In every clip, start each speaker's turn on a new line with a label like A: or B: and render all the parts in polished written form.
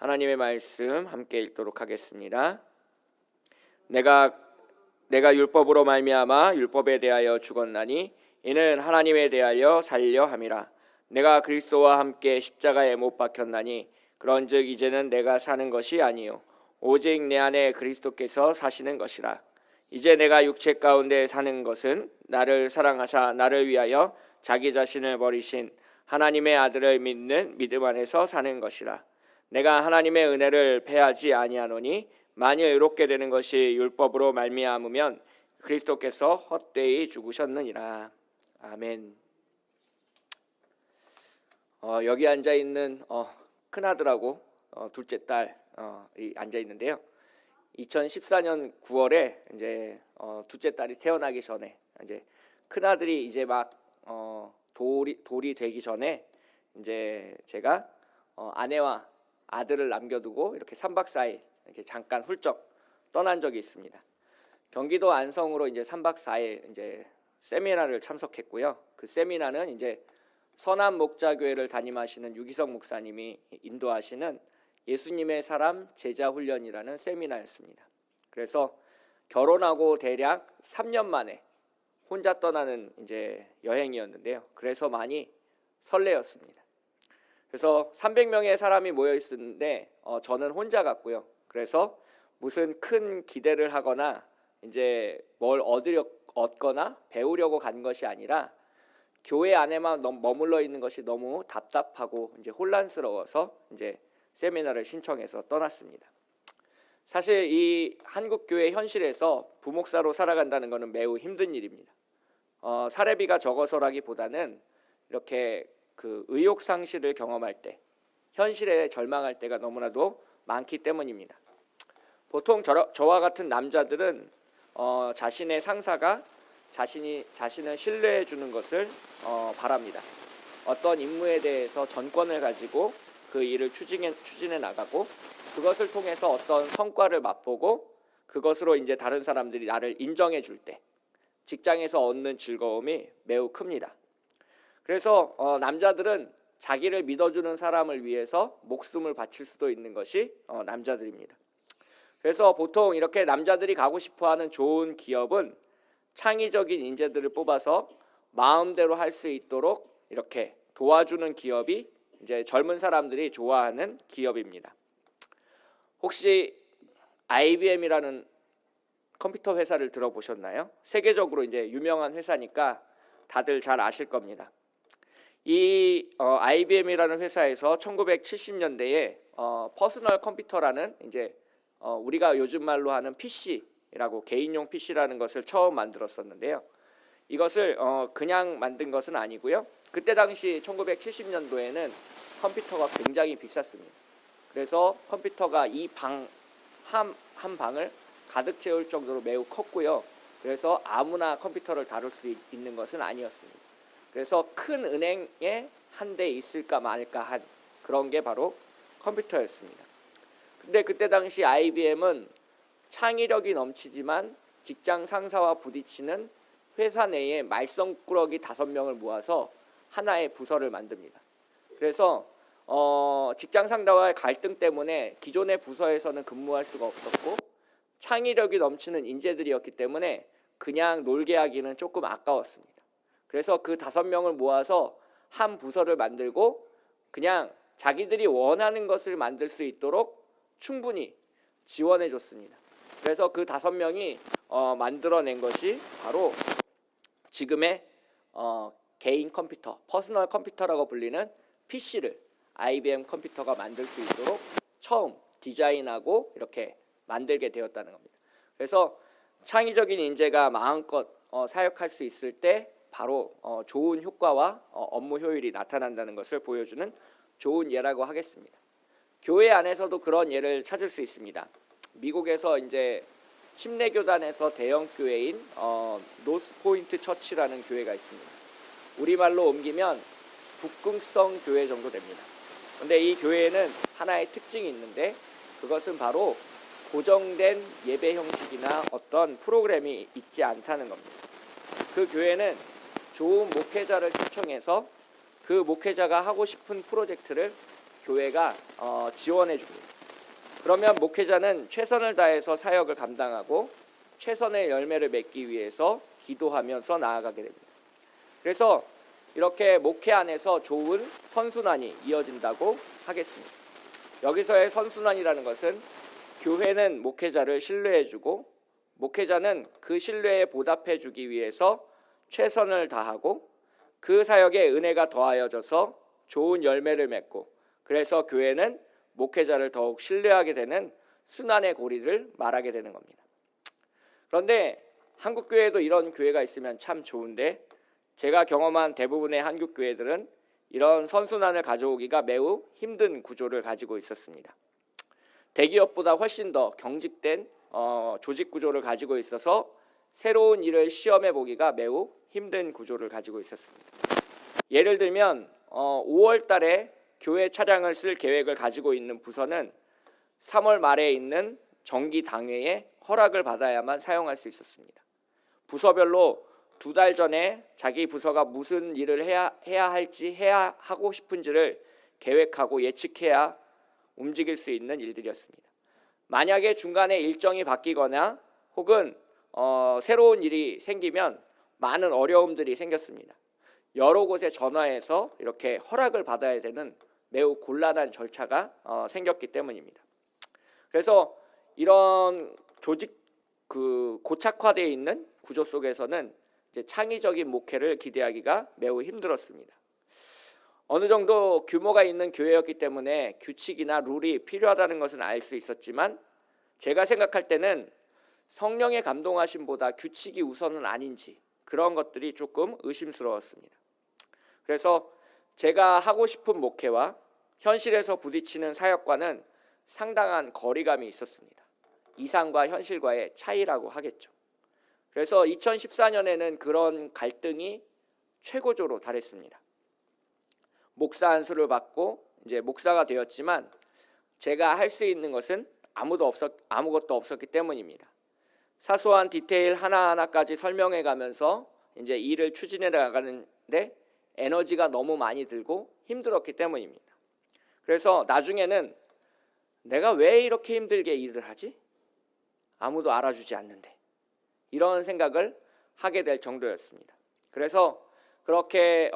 A: 하나님의 말씀 함께 읽도록 하겠습니다. 내가 율법으로 말미암아 율법에 대하여 죽었나니 이는 하나님에 대하여 살려 함이라. 내가 그리스도와 함께 십자가에 못 박혔나니 그런즉 이제는 내가 사는 것이 아니요 오직 내 안에 그리스도께서 사시는 것이라. 이제 내가 육체 가운데 사는 것은 나를 사랑하사 나를 위하여 자기 자신을 버리신 하나님의 아들을 믿는 믿음 안에서 사는 것이라. 내가 하나님의 은혜를 패하지 아니하노니 만일 의롭게 되는 것이 율법으로 말미암으면 그리스도께서 헛되이 죽으셨느니라. 아멘. 여기 앉아 있는 큰아들하고 둘째 딸이 앉아 있는데요. 2014년 9월에 이제 둘째 딸이 태어나기 전에 이제 큰아들이 이제 막 돌이 되기 전에 이제 제가 아내와 아들을 남겨두고 이렇게 3박 4일 이렇게 잠깐 훌쩍 떠난 적이 있습니다. 경기도 안성으로 이제 3박 4일 이제 세미나를 참석했고요. 그 세미나는 이제 선한 목자교회를 담임하시는 유기성 목사님이 인도하시는 예수님의 사람 제자 훈련이라는 세미나였습니다. 그래서 결혼하고 대략 3년 만에 혼자 떠나는 이제 여행이었는데요. 그래서 많이 설레었습니다. 그래서 300명의 사람이 모여 있었는데 저는 혼자 갔고요. 그래서 무슨 큰 기대를 하거나 이제 뭘 얻거나 배우려고 간 것이 아니라 교회 안에만 머물러 있는 것이 너무 답답하고 이제 혼란스러워서 이제 세미나를 신청해서 떠났습니다. 사실 이 한국 교회 현실에서 부목사로 살아간다는 것은 매우 힘든 일입니다. 사례비가 적어서라기보다는 이렇게 그 의욕 상실을 경험할 때, 현실에 절망할 때가 너무나도 많기 때문입니다. 보통 저와 같은 남자들은 자신의 상사가 자신을 신뢰해 주는 것을 바랍니다. 어떤 임무에 대해서 전권을 가지고 그 일을 추진해 나가고 그것을 통해서 어떤 성과를 맛보고 그것으로 이제 다른 사람들이 나를 인정해 줄 때 직장에서 얻는 즐거움이 매우 큽니다. 그래서 남자들은 자기를 믿어주는 사람을 위해서 목숨을 바칠 수도 있는 것이 남자들입니다. 그래서 보통 이렇게 남자들이 가고 싶어하는 좋은 기업은 창의적인 인재들을 뽑아서 마음대로 할 수 있도록 이렇게 도와주는 기업이 이제 젊은 사람들이 좋아하는 기업입니다. 혹시 IBM이라는 컴퓨터 회사를 들어보셨나요? 세계적으로 이제 유명한 회사니까 다들 잘 아실 겁니다. 이 IBM이라는 회사에서 1970년대에 퍼스널 컴퓨터라는 이제 우리가 요즘 말로 하는 PC라고 개인용 PC라는 것을 처음 만들었었는데요. 이것을 그냥 만든 것은 아니고요. 그때 당시 1970년도에는 컴퓨터가 굉장히 비쌌습니다. 그래서 컴퓨터가 이 방 한 방을 가득 채울 정도로 매우 컸고요. 그래서 아무나 컴퓨터를 다룰 수 있는 것은 아니었습니다. 그래서 큰 은행에 한 대 있을까 말까 한 그런 게 바로 컴퓨터였습니다. 근데 그때 당시 IBM은 창의력이 넘치지만 직장 상사와 부딪히는 회사 내에 말썽꾸러기 5명을 모아서 하나의 부서를 만듭니다. 그래서 직장 상사와의 갈등 때문에 기존의 부서에서는 근무할 수가 없었고 창의력이 넘치는 인재들이었기 때문에 그냥 놀게 하기는 조금 아까웠습니다. 그래서 그 5명을 모아서 한 부서를 만들고 그냥 자기들이 원하는 것을 만들 수 있도록 충분히 지원해 줬습니다. 그래서 그 5명이 만들어낸 것이 바로 지금의 개인 컴퓨터, 퍼스널 컴퓨터라고 불리는 PC를 IBM 컴퓨터가 만들 수 있도록 처음 디자인하고 이렇게 만들게 되었다는 겁니다. 그래서 창의적인 인재가 마음껏 사역할 수 있을 때 바로 좋은 효과와 업무 효율이 나타난다는 것을 보여주는 좋은 예라고 하겠습니다. 교회 안에서도 그런 예를 찾을 수 있습니다. 미국에서 이제 침례교단에서 대형 교회인 노스포인트 처치라는 교회가 있습니다. 우리말로 옮기면 북극성 교회 정도 됩니다. 그런데 이 교회에는 하나의 특징이 있는데 그것은 바로 고정된 예배 형식이나 어떤 프로그램이 있지 않다는 겁니다. 그 교회는 좋은 목회자를 초청해서 그 목회자가 하고 싶은 프로젝트를 교회가 지원해 줍니다. 그러면 목회자는 최선을 다해서 사역을 감당하고 최선의 열매를 맺기 위해서 기도하면서 나아가게 됩니다. 그래서 이렇게 목회 안에서 좋은 선순환이 이어진다고 하겠습니다. 여기서의 선순환이라는 것은 교회는 목회자를 신뢰해주고 목회자는 그 신뢰에 보답해주기 위해서 최선을 다하고 그 사역에 은혜가 더하여져서 좋은 열매를 맺고 그래서 교회는 목회자를 더욱 신뢰하게 되는 순환의 고리를 말하게 되는 겁니다. 그런데 한국 교회도 이런 교회가 있으면 참 좋은데 제가 경험한 대부분의 한국 교회들은 이런 선순환을 가져오기가 매우 힘든 구조를 가지고 있었습니다. 대기업보다 훨씬 더 경직된 조직 구조를 가지고 있어서 새로운 일을 시험해 보기가 매우 힘든 구조를 가지고 있었습니다. 예를 들면 5월 달에 교회 차량을 쓸 계획을 가지고 있는 부서는 3월 말에 있는 정기 당회에 허락을 받아야만 사용할 수 있었습니다. 부서별로 2달 전에 자기 부서가 무슨 일을 해야 할지 해야 하고 싶은지를 계획하고 예측해야 움직일 수 있는 일들이었습니다. 만약에 중간에 일정이 바뀌거나 혹은 새로운 일이 생기면 많은 어려움들이 생겼습니다. 여러 곳에 전화해서 이렇게 허락을 받아야 되는 매우 곤란한 절차가 생겼기 때문입니다. 그래서 이런 조직 고착화되어 있는 구조 속에서는 이제 창의적인 목회를 기대하기가 매우 힘들었습니다. 어느 정도 규모가 있는 교회였기 때문에 규칙이나 룰이 필요하다는 것은 알 수 있었지만 제가 생각할 때는 성령의 감동하심보다 규칙이 우선은 아닌지 그런 것들이 조금 의심스러웠습니다. 그래서 제가 하고 싶은 목회와 현실에서 부딪히는 사역과는 상당한 거리감이 있었습니다. 이상과 현실과의 차이라고 하겠죠. 그래서 2014년에는 그런 갈등이 최고조로 달했습니다. 목사 안수를 받고 이제 목사가 되었지만 제가 할 수 있는 것은 아무것도 없었기 때문입니다. 사소한 디테일 하나하나까지 설명해 가면서 이제 일을 추진해 나가는데 에너지가 너무 많이 들고 힘들었기 때문입니다. 그래서 나중에는 내가 왜 이렇게 힘들게 일을 하지? 아무도 알아주지 않는데 이런 생각을 하게 될 정도였습니다. 그래서 그렇게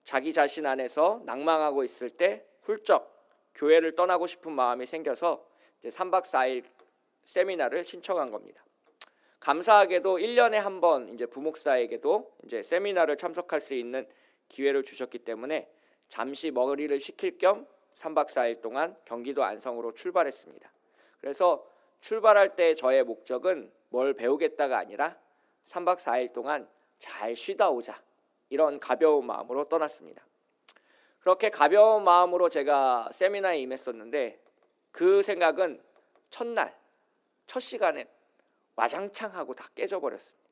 A: 자기 자신 안에서 낭망하고 있을 때 훌쩍 교회를 떠나고 싶은 마음이 생겨서 이제 3박 4일 세미나를 신청한 겁니다. 감사하게도 1년에 한 번 이제 부목사에게도 이제 세미나를 참석할 수 있는 기회를 주셨기 때문에 잠시 머리를 식힐 겸 3박 4일 동안 경기도 안성으로 출발했습니다. 그래서 출발할 때 저의 목적은 뭘 배우겠다가 아니라 3박 4일 동안 잘 쉬다 오자 이런 가벼운 마음으로 떠났습니다. 그렇게 가벼운 마음으로 제가 세미나에 임했었는데 그 생각은 첫날 첫 시간에 와장창 하고 다 깨져버렸습니다.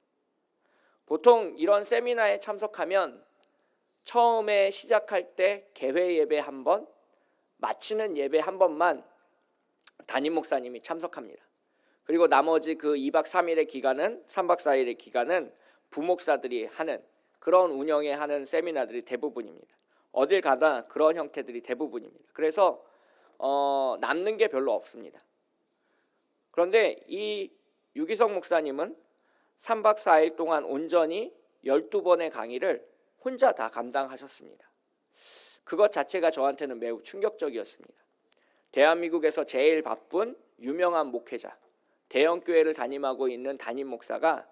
A: 보통 이런 세미나에 참석하면 처음에 시작할 때 개회 예배 한 번, 마치는 예배 한 번만 담임 목사님이 참석합니다. 그리고 나머지 그 2박 3일의 기간은 3박 4일의 기간은 부목사들이 하는 그런 운영에 하는 세미나들이 대부분입니다. 어딜 가나 그런 형태들이 대부분입니다. 그래서 남는 게 별로 없습니다. 그런데 이 유기성 목사님은 3박 4일 동안 온전히 12번의 강의를 혼자 다 감당하셨습니다. 그것 자체가 저한테는 매우 충격적이었습니다. 대한민국에서 제일 바쁜 유명한 목회자, 대형교회를 담임하고 있는 담임 목사가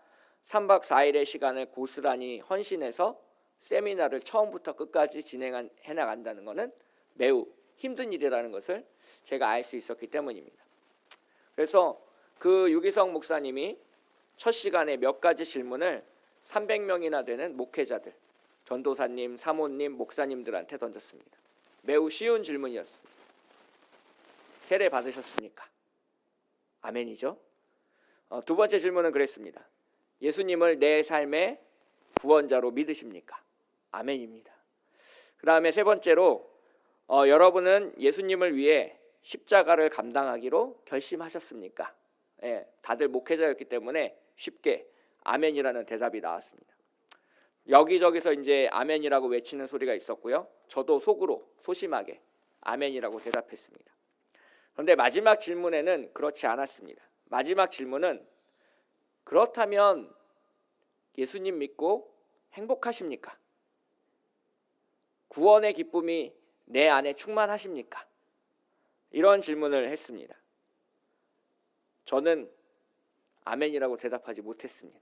A: 3박 4일의 시간을 고스란히 헌신해서 세미나를 처음부터 끝까지 진행해 나간다는 것은 매우 힘든 일이라는 것을 제가 알 수 있었기 때문입니다. 그래서 그 유기성 목사님이 첫 시간에 몇 가지 질문을 300명이나 되는 목회자들, 전도사님, 사모님, 목사님들한테 던졌습니다. 매우 쉬운 질문이었습니다. 세례 받으셨습니까? 아멘이죠. 두 번째 질문은 그랬습니다. 예수님을 내 삶의 구원자로 믿으십니까? 아멘입니다. 그 다음에 세 번째로 여러분은 예수님을 위해 십자가를 감당하기로 결심하셨습니까? 예, 다들 목회자였기 때문에 쉽게 아멘이라는 대답이 나왔습니다. 여기저기서 이제 아멘이라고 외치는 소리가 있었고요. 저도 속으로 소심하게 아멘이라고 대답했습니다. 그런데 마지막 질문에는 그렇지 않았습니다. 마지막 질문은 그렇다면 예수님 믿고 행복하십니까? 구원의 기쁨이 내 안에 충만하십니까? 이런 질문을 했습니다. 저는 아멘이라고 대답하지 못했습니다.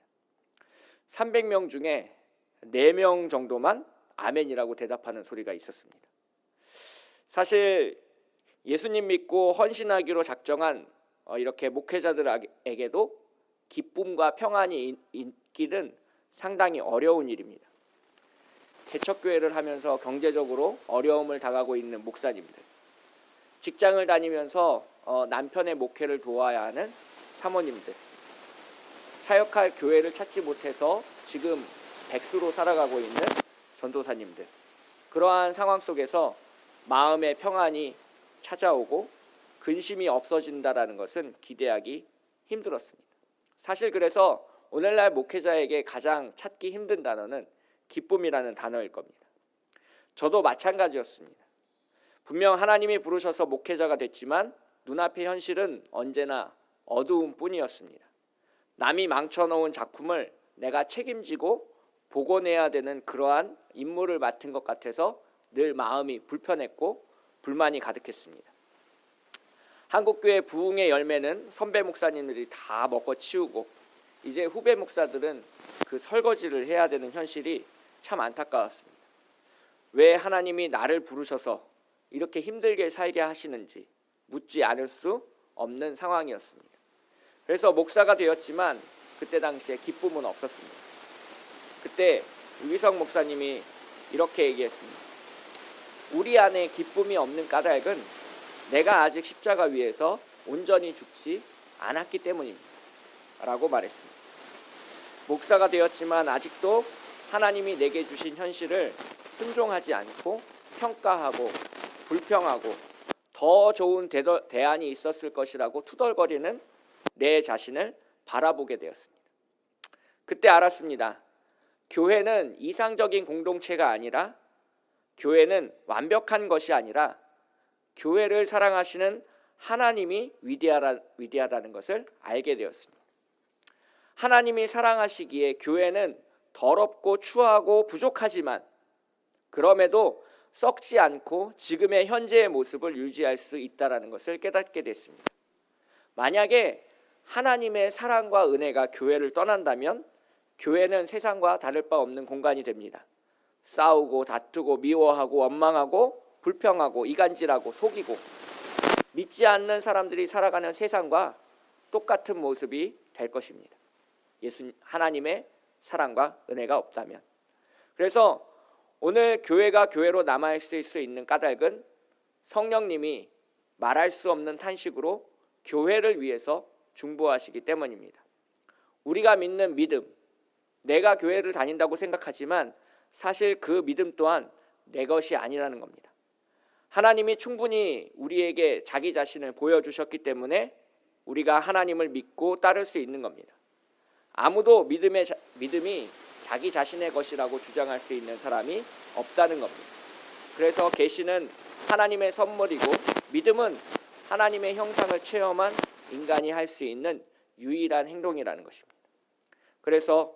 A: 300명 중에 4명 정도만 아멘이라고 대답하는 소리가 있었습니다. 사실 예수님 믿고 헌신하기로 작정한 이렇게 목회자들에게도 기쁨과 평안이 있기는 상당히 어려운 일입니다. 개척교회를 하면서 경제적으로 어려움을 당하고 있는 목사님들, 직장을 다니면서 남편의 목회를 도와야 하는 사모님들, 사역할 교회를 찾지 못해서 지금 백수로 살아가고 있는 전도사님들, 그러한 상황 속에서 마음의 평안이 찾아오고 근심이 없어진다라는 것은 기대하기 힘들었습니다. 사실 그래서 오늘날 목회자에게 가장 찾기 힘든 단어는 기쁨이라는 단어일 겁니다. 저도 마찬가지였습니다. 분명 하나님이 부르셔서 목회자가 됐지만 눈앞의 현실은 언제나 어두운 뿐이었습니다. 남이 망쳐놓은 작품을 내가 책임지고 복원해야 되는 그러한 임무를 맡은 것 같아서 늘 마음이 불편했고 불만이 가득했습니다. 한국교회 부흥의 열매는 선배 목사님들이 다 먹고 치우고 이제 후배 목사들은 그 설거지를 해야 되는 현실이 참 안타까웠습니다. 왜 하나님이 나를 부르셔서 이렇게 힘들게 살게 하시는지 묻지 않을 수 없는 상황이었습니다. 그래서 목사가 되었지만 그때 당시에 기쁨은 없었습니다. 그때 유기성 목사님이 이렇게 얘기했습니다. 우리 안에 기쁨이 없는 까닭은 내가 아직 십자가 위에서 온전히 죽지 않았기 때문입니다. 라고 말했습니다. 목사가 되었지만 아직도 하나님이 내게 주신 현실을 순종하지 않고 평가하고 불평하고 더 좋은 대안이 있었을 것이라고 투덜거리는 내 자신을 바라보게 되었습니다. 그때 알았습니다. 교회는 이상적인 공동체가 아니라, 교회는 완벽한 것이 아니라 교회를 사랑하시는 하나님이 위대하다는 것을 알게 되었습니다. 하나님이 사랑하시기에 교회는 더럽고 추하고 부족하지만 그럼에도 썩지 않고 지금의 현재의 모습을 유지할 수 있다는 것을 깨닫게 됐습니다. 만약에 하나님의 사랑과 은혜가 교회를 떠난다면 교회는 세상과 다를 바 없는 공간이 됩니다. 싸우고 다투고 미워하고 원망하고 불평하고 이간질하고 속이고 믿지 않는 사람들이 살아가는 세상과 똑같은 모습이 될 것입니다. 하나님의 사랑과 은혜가 없다면. 그래서 오늘 교회가 교회로 남아있을 수 있는 까닭은 성령님이 말할 수 없는 탄식으로 교회를 위해서 중보하시기 때문입니다. 우리가 믿는 믿음, 내가 교회를 다닌다고 생각하지만 사실 그 믿음 또한 내 것이 아니라는 겁니다. 하나님이 충분히 우리에게 자기 자신을 보여주셨기 때문에 우리가 하나님을 믿고 따를 수 있는 겁니다. 아무도 믿음이 자기 자신의 것이라고 주장할 수 있는 사람이 없다는 겁니다. 그래서 계시는 하나님의 선물이고 믿음은 하나님의 형상을 체험한 인간이 할 수 있는 유일한 행동이라는 것입니다. 그래서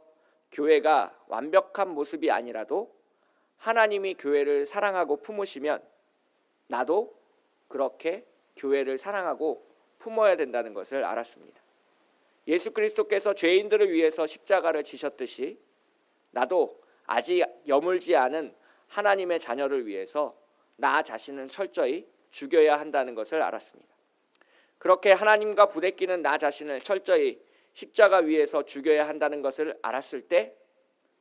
A: 교회가 완벽한 모습이 아니라도 하나님이 교회를 사랑하고 품으시면 나도 그렇게 교회를 사랑하고 품어야 된다는 것을 알았습니다. 예수 그리스도께서 죄인들을 위해서 십자가를 지셨듯이 나도 아직 여물지 않은 하나님의 자녀를 위해서 나 자신을 철저히 죽여야 한다는 것을 알았습니다. 그렇게 하나님과 부대끼는 나 자신을 철저히 십자가 위에서 죽여야 한다는 것을 알았을 때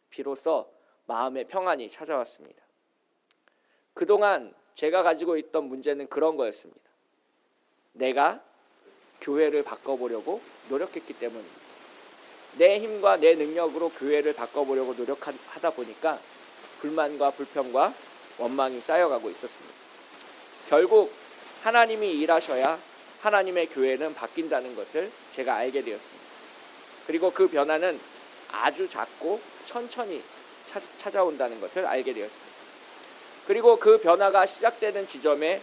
A: 비로소 마음의 평안이 찾아왔습니다. 그동안 제가 가지고 있던 문제는 그런 거였습니다. 내가 교회를 바꿔보려고 노력했기 때문입니다. 내 힘과 내 능력으로 교회를 바꿔보려고 노력하다 보니까 불만과 불평과 원망이 쌓여가고 있었습니다. 결국 하나님이 일하셔야 하나님의 교회는 바뀐다는 것을 제가 알게 되었습니다. 그리고 그 변화는 아주 작고 천천히 찾아온다는 것을 알게 되었습니다. 그리고 그 변화가 시작되는 지점에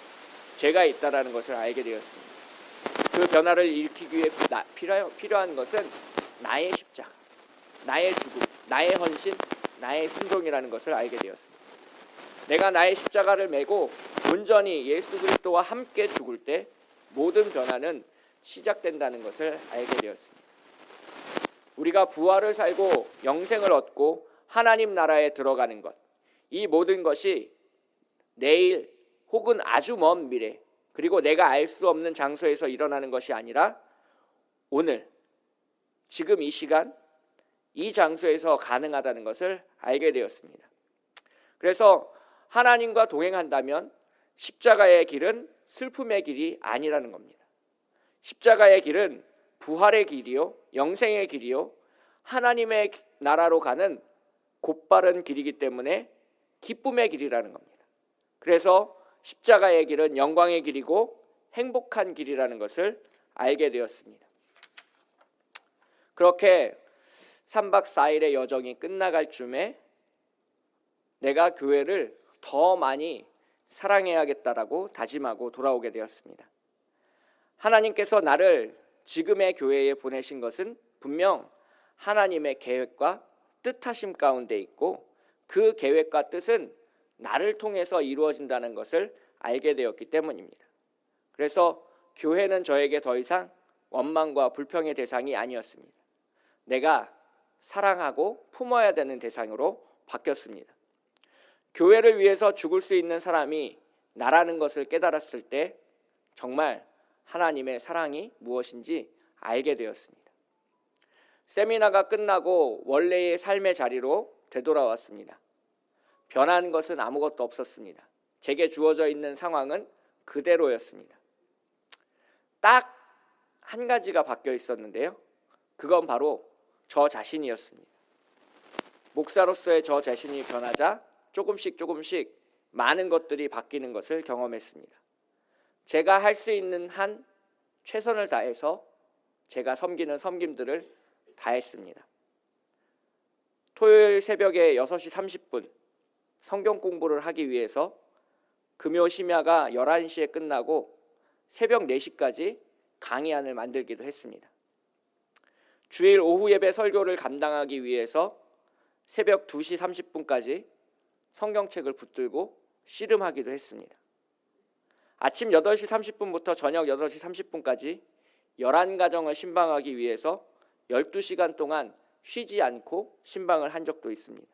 A: 죄가 있다라는 것을 알게 되었습니다. 그 변화를 일으키기 위해 필요한 것은 나의 십자가, 나의 죽음, 나의 헌신, 나의 순종이라는 것을 알게 되었습니다. 내가 나의 십자가를 메고 온전히 예수 그리스도와 함께 죽을 때 모든 변화는 시작된다는 것을 알게 되었습니다. 우리가 부활을 살고 영생을 얻고 하나님 나라에 들어가는 것, 이 모든 것이 내일 혹은 아주 먼 미래, 그리고 내가 알 수 없는 장소에서 일어나는 것이 아니라 오늘, 지금 이 시간, 이 장소에서 가능하다는 것을 알게 되었습니다. 그래서 하나님과 동행한다면 십자가의 길은 슬픔의 길이 아니라는 겁니다. 십자가의 길은 부활의 길이요, 영생의 길이요, 하나님의 나라로 가는 곧바른 길이기 때문에 기쁨의 길이라는 겁니다. 그래서 십자가의 길은 영광의 길이고 행복한 길이라는 것을 알게 되었습니다. 그렇게 3박 4일의 여정이 끝나갈 쯤에 내가 교회를 더 많이 사랑해야겠다라고 다짐하고 돌아오게 되었습니다. 하나님께서 나를 지금의 교회에 보내신 것은 분명 하나님의 계획과 뜻하심 가운데 있고 그 계획과 뜻은 나를 통해서 이루어진다는 것을 알게 되었기 때문입니다. 그래서 교회는 저에게 더 이상 원망과 불평의 대상이 아니었습니다. 내가 사랑하고 품어야 되는 대상으로 바뀌었습니다. 교회를 위해서 죽을 수 있는 사람이 나라는 것을 깨달았을 때 정말 하나님의 사랑이 무엇인지 알게 되었습니다. 세미나가 끝나고 원래의 삶의 자리로 되돌아왔습니다. 변한 것은 아무것도 없었습니다. 제게 주어져 있는 상황은 그대로였습니다. 딱 한 가지가 바뀌어 있었는데요. 그건 바로 저 자신이었습니다. 목사로서의 저 자신이 변하자 조금씩 많은 것들이 바뀌는 것을 경험했습니다. 제가 할 수 있는 한 최선을 다해서 제가 섬기는 섬김들을 다했습니다. 토요일 새벽에 6시 30분 성경 공부를 하기 위해서 금요 심야가 11시에 끝나고 새벽 4시까지 강의안을 만들기도 했습니다. 주일 오후 예배 설교를 감당하기 위해서 새벽 2시 30분까지 성경책을 붙들고 씨름하기도 했습니다. 아침 8시 30분부터 저녁 8시 30분까지 11가정을 신방하기 위해서 12시간 동안 쉬지 않고 신방을 한 적도 있습니다.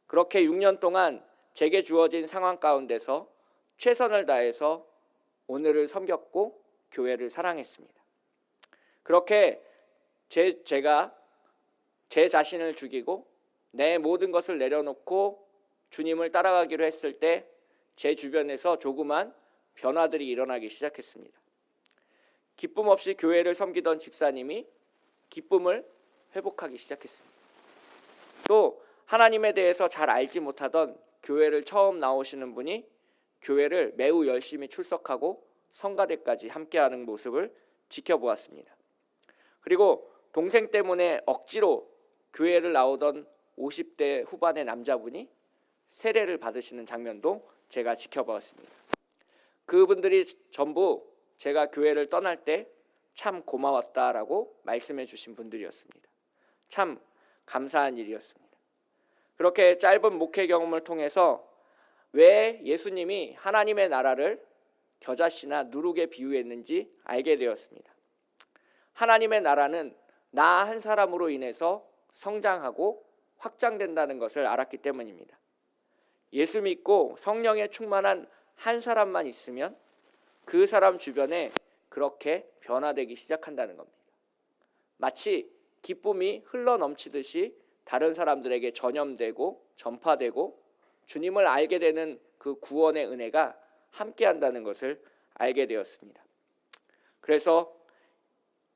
A: 그렇게 6년 동안 제게 주어진 상황 가운데서 최선을 다해서 오늘을 섬겼고 교회를 사랑했습니다. 그렇게 제가 제 자신을 죽이고 내 모든 것을 내려놓고 주님을 따라가기로 했을 때 제 주변에서 조그만 변화들이 일어나기 시작했습니다. 기쁨 없이 교회를 섬기던 집사님이 기쁨을 회복하기 시작했습니다. 또 하나님에 대해서 잘 알지 못하던 교회를 처음 나오시는 분이 교회를 매우 열심히 출석하고 성가대까지 함께하는 모습을 지켜보았습니다. 그리고 동생 때문에 억지로 교회를 나오던 50대 후반의 남자분이 세례를 받으시는 장면도 제가 지켜보았습니다. 그분들이 전부 제가 교회를 떠날 때 참 고마웠다라고 말씀해 주신 분들이었습니다. 참 감사한 일이었습니다. 그렇게 짧은 목회 경험을 통해서 왜 예수님이 하나님의 나라를 겨자씨나 누룩에 비유했는지 알게 되었습니다. 하나님의 나라는 나 한 사람으로 인해서 성장하고 확장된다는 것을 알았기 때문입니다. 예수 믿고 성령에 충만한 한 사람만 있으면 그 사람 주변에 그렇게 변화되기 시작한다는 겁니다. 마치 기쁨이 흘러넘치듯이 다른 사람들에게 전염되고 전파되고 주님을 알게 되는 그 구원의 은혜가 함께한다는 것을 알게 되었습니다. 그래서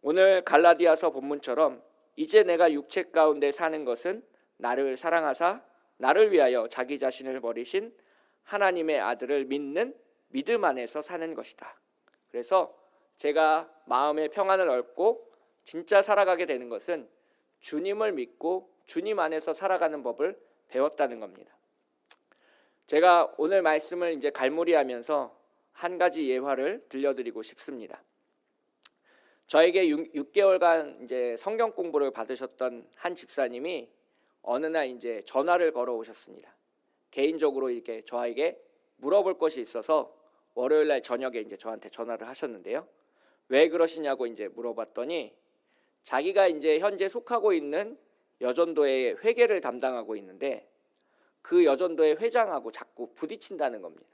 A: 오늘 갈라디아서 본문처럼 이제 내가 육체 가운데 사는 것은 나를 사랑하사 나를 위하여 자기 자신을 버리신 하나님의 아들을 믿는 믿음 안에서 사는 것이다. 그래서 제가 마음의 평안을 얻고 진짜 살아가게 되는 것은 주님을 믿고 주님 안에서 살아가는 법을 배웠다는 겁니다. 제가 오늘 말씀을 이제 갈무리하면서 한 가지 예화를 들려드리고 싶습니다. 저에게 6개월간 이제 성경 공부를 받으셨던 한 집사님이 어느 날 이제 전화를 걸어 오셨습니다. 개인적으로 이렇게 저에게 물어볼 것이 있어서 월요일 날 저녁에 이제 저한테 전화를 하셨는데요. 왜 그러시냐고 이제 물어봤더니 자기가 이제 현재 속하고 있는 여전도의 회계를 담당하고 있는데 그 여전도의 회장하고 자꾸 부딪힌다는 겁니다.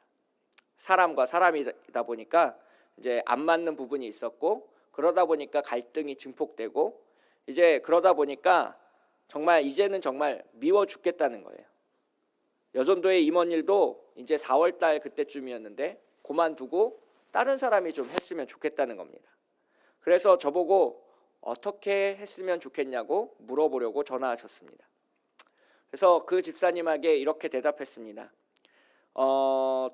A: 사람과 사람이다 보니까 이제 안 맞는 부분이 있었고, 그러다 보니까 갈등이 증폭되고, 이제 그러다 보니까 정말 이제는 정말 미워 죽겠다는 거예요. 여전도의 임원일도 이제 4월 달 그때쯤이었는데 그만두고 다른 사람이 좀 했으면 좋겠다는 겁니다. 그래서 저보고 어떻게 했으면 좋겠냐고 물어보려고 전화하셨습니다. 그래서 그 집사님에게 이렇게 대답했습니다.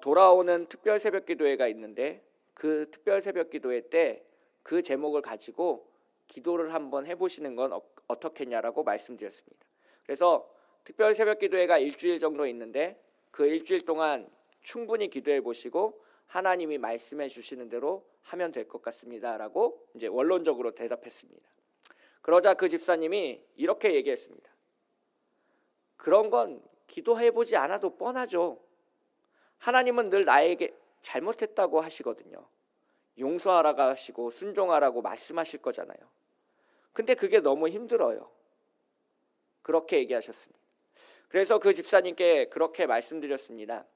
A: 돌아오는 특별 새벽 기도회가 있는데 그 특별 새벽 기도회 때 그 제목을 가지고 기도를 한번 해보시는 건 어떻겠냐라고 말씀드렸습니다. 그래서 특별 새벽 기도회가 일주일 정도 있는데 그 일주일 동안 충분히 기도해 보시고 하나님이 말씀해 주시는 대로 하면 될 것 같습니다라고 이제 원론적으로 대답했습니다. 그러자 그 집사님이 이렇게 얘기했습니다. 그런 건 기도해 보지 않아도 뻔하죠. 하나님은 늘 나에게 잘못했다고 하시거든요. 용서하라고 하시고 순종하라고 말씀하실 거잖아요. 근데 그게 너무 힘들어요. 그렇게 얘기하셨습니다. 그래서 그 집사님께 그렇게 말씀드렸습니다.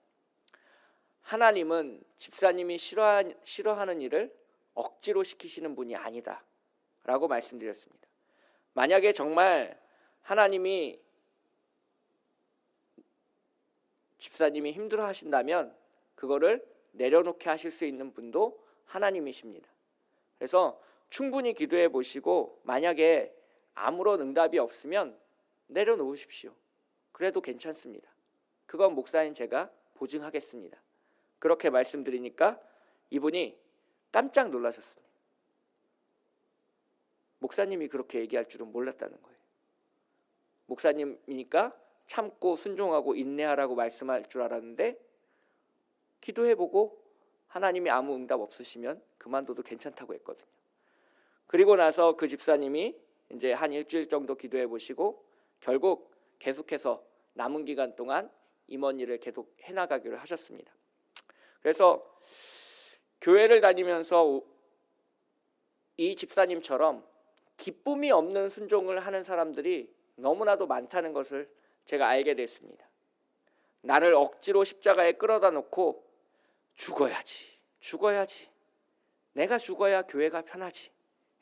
A: 하나님은 집사님이 싫어하는 일을 억지로 시키시는 분이 아니다 라고 말씀드렸습니다. 만약에 정말 하나님이 집사님이 힘들어 하신다면 그거를 내려놓게 하실 수 있는 분도 하나님이십니다. 그래서 충분히 기도해 보시고 만약에 아무런 응답이 없으면 내려놓으십시오. 그래도 괜찮습니다. 그건 목사인 제가 보증하겠습니다. 그렇게 말씀드리니까 이분이 깜짝 놀라셨습니다. 목사님이 그렇게 얘기할 줄은 몰랐다는 거예요. 목사님이니까 참고 순종하고 인내하라고 말씀할 줄 알았는데 기도해보고 하나님이 아무 응답 없으시면 그만둬도 괜찮다고 했거든요. 그리고 나서 그 집사님이 이제 한 일주일 정도 기도해 보시고 결국 계속해서 남은 기간 동안 임원 일을 계속 해나가기로 하셨습니다. 그래서 교회를 다니면서 이 집사님처럼 기쁨이 없는 순종을 하는 사람들이 너무나도 많다는 것을 제가 알게 됐습니다. 나를 억지로 십자가에 끌어다 놓고 죽어야지 내가 죽어야 교회가 편하지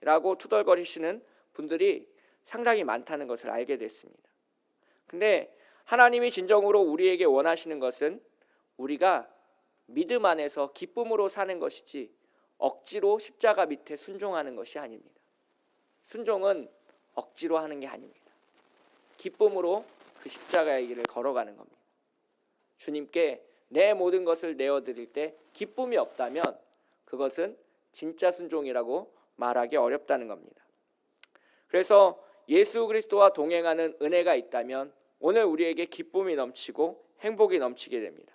A: 라고 투덜거리시는 분들이 상당히 많다는 것을 알게 됐습니다. 근데 하나님이 진정으로 우리에게 원하시는 것은 우리가 믿음 안에서 기쁨으로 사는 것이지 억지로 십자가 밑에 순종하는 것이 아닙니다. 순종은 억지로 하는 게 아닙니다. 기쁨으로 그 십자가의 길을 걸어가는 겁니다. 주님께 내 모든 것을 내어드릴 때 기쁨이 없다면 그것은 진짜 순종이라고 말하기 어렵다는 겁니다. 그래서 예수 그리스도와 동행하는 은혜가 있다면 오늘 우리에게 기쁨이 넘치고 행복이 넘치게 됩니다.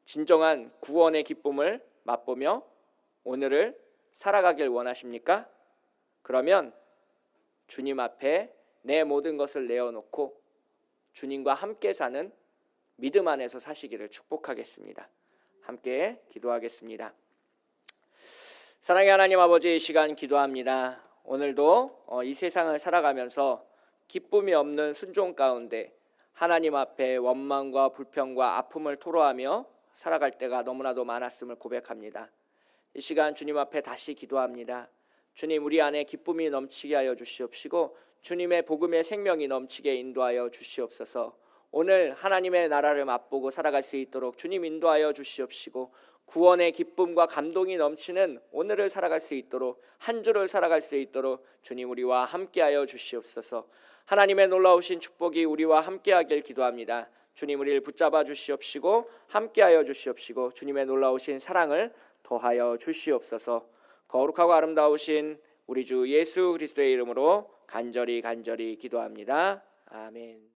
A: 진정한 구원의 기쁨을 맛보며 오늘을 살아가길 원하십니까? 그러면 주님 앞에 내 모든 것을 내어놓고 주님과 함께 사는 믿음 안에서 사시기를 축복하겠습니다. 함께 기도하겠습니다. 사랑의 하나님 아버지, 이 시간 기도합니다. 오늘도 이 세상을 살아가면서 기쁨이 없는 순종 가운데 하나님 앞에 원망과 불평과 아픔을 토로하며 살아갈 때가 너무나도 많았음을 고백합니다. 이 시간 주님 앞에 다시 기도합니다. 주님, 우리 안에 기쁨이 넘치게 하여 주시옵시고 주님의 복음의 생명이 넘치게 인도하여 주시옵소서. 오늘 하나님의 나라를 맛보고 살아갈 수 있도록 주님 인도하여 주시옵시고 구원의 기쁨과 감동이 넘치는 오늘을 살아갈 수 있도록 한 주를 살아갈 수 있도록 주님 우리와 함께하여 주시옵소서. 하나님의 놀라우신 축복이 우리와 함께하길 기도합니다. 주님 우리를 붙잡아 주시옵시고 함께하여 주시옵시고 주님의 놀라우신 사랑을 더하여 주시옵소서. 거룩하고 아름다우신 우리 주 예수 그리스도의 이름으로 간절히 기도합니다. 아멘.